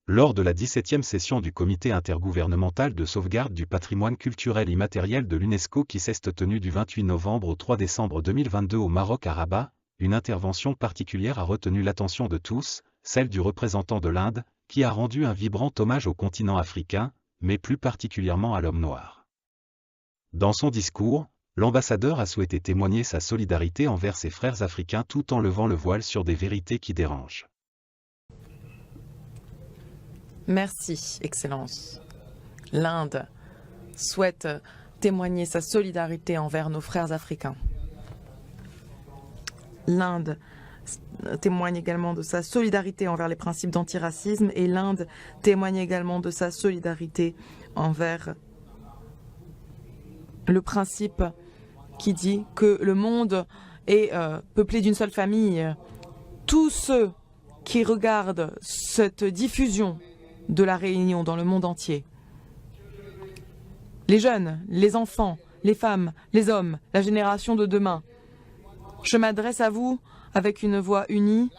Lors de la 17e session du Comité intergouvernemental de sauvegarde du patrimoine culturel immatériel de l'UNESCO qui s'est tenue du 28 novembre au 3 décembre 2022 au Maroc à Rabat, une intervention particulière a retenu l'attention de tous, celle du représentant de l'Inde, qui a rendu un vibrant hommage au continent africain, mais plus particulièrement à l'homme noir. Dans son discours, l'ambassadeur a souhaité témoigner sa solidarité envers ses frères africains tout en levant le voile sur des vérités qui dérangent. Merci, Excellence. L'Inde souhaite témoigner sa solidarité envers nos frères africains. L'Inde témoigne également de sa solidarité envers les principes d'antiracisme et l'Inde témoigne également de sa solidarité envers le principe qui dit que le monde est peuplé d'une seule famille. Tous ceux qui regardent cette diffusion de la Réunion dans le monde entier, les jeunes, les enfants, les femmes, les hommes, la génération de demain, je m'adresse à vous avec une voix unie.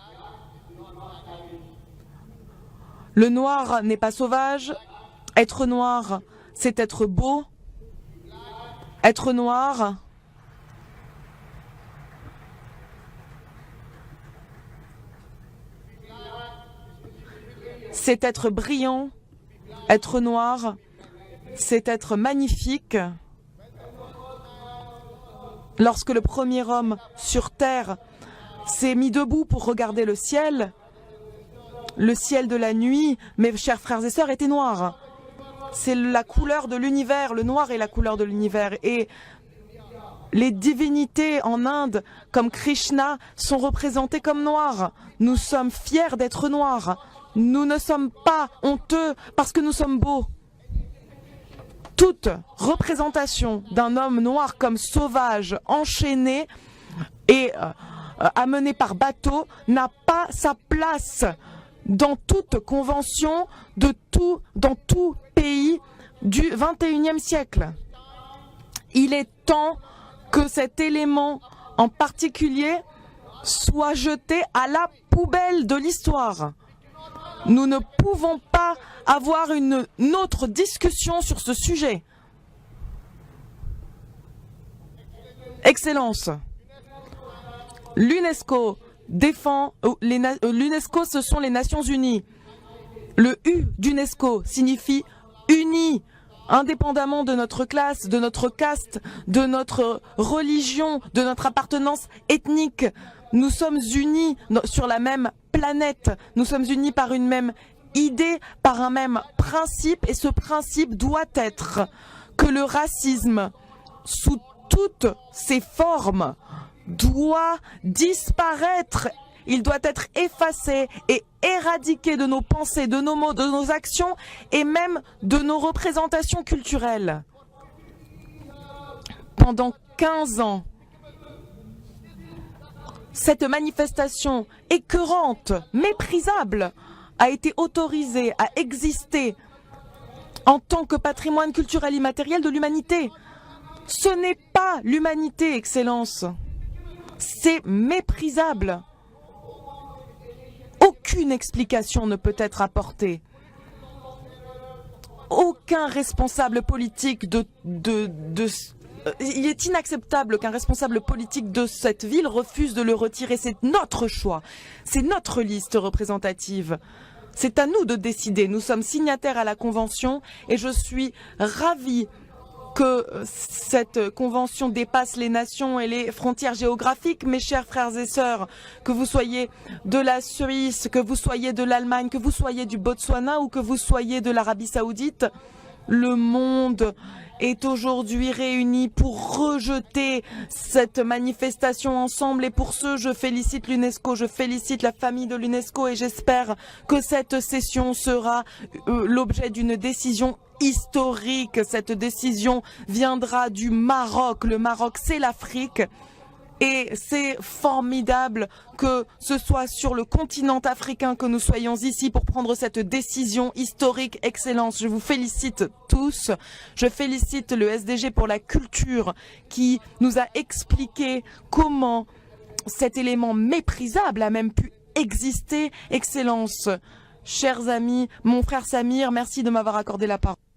Le noir n'est pas sauvage. Être noir, c'est être beau. Être noir, c'est être brillant. Être noir, c'est être magnifique. Lorsque le premier homme sur terre s'est mis debout pour regarder le ciel de la nuit, mes chers frères et sœurs, était noir. C'est la couleur de l'univers, le noir est la couleur de l'univers. Et les divinités en Inde, comme Krishna, sont représentées comme noirs. Nous sommes fiers d'être noirs. Nous ne sommes pas honteux parce que nous sommes beaux. Toute représentation d'un homme noir comme sauvage, enchaîné et amené par bateau n'a pas sa place dans toute convention dans tout pays du XXIe siècle. Il est temps que cet élément en particulier soit jeté à la poubelle de l'histoire. Nous ne pouvons pas avoir une autre discussion sur ce sujet. Excellence, l'UNESCO défend, l'UNESCO ce sont les Nations Unies. Le U d'UNESCO signifie unis, indépendamment de notre classe, de notre caste, de notre religion, de notre appartenance ethnique. Nous sommes unis sur la même planète, nous sommes unis par une même idée, par un même principe, et ce principe doit être que le racisme, sous toutes ses formes, doit disparaître. Il doit être effacé et éradiqué de nos pensées, de nos mots, de nos actions et même de nos représentations culturelles. Pendant 15 ans, cette manifestation écœurante, méprisable, a été autorisée à exister en tant que patrimoine culturel immatériel de l'humanité. Ce n'est pas l'humanité, Excellence. C'est méprisable. Aucune explication ne peut être apportée. Aucun responsable politique il est inacceptable qu'un responsable politique de cette ville refuse de le retirer. C'est notre choix. C'est notre liste représentative. C'est à nous de décider. Nous sommes signataires à la Convention et je suis ravie que cette convention dépasse les nations et les frontières géographiques. Mes chers frères et sœurs, que vous soyez de la Suisse, que vous soyez de l'Allemagne, que vous soyez du Botswana ou que vous soyez de l'Arabie Saoudite, le monde est aujourd'hui réuni pour rejeter cette manifestation ensemble et pour ce, je félicite l'UNESCO, je félicite la famille de l'UNESCO et j'espère que cette session sera l'objet d'une décision historique. Cette décision viendra du Maroc. Le Maroc, c'est l'Afrique. Et c'est formidable que ce soit sur le continent africain que nous soyons ici pour prendre cette décision historique. Excellence, je vous félicite tous. Je félicite le SDG pour la culture qui nous a expliqué comment cet élément méprisable a même pu exister. Excellence, chers amis, mon frère Samir, merci de m'avoir accordé la parole.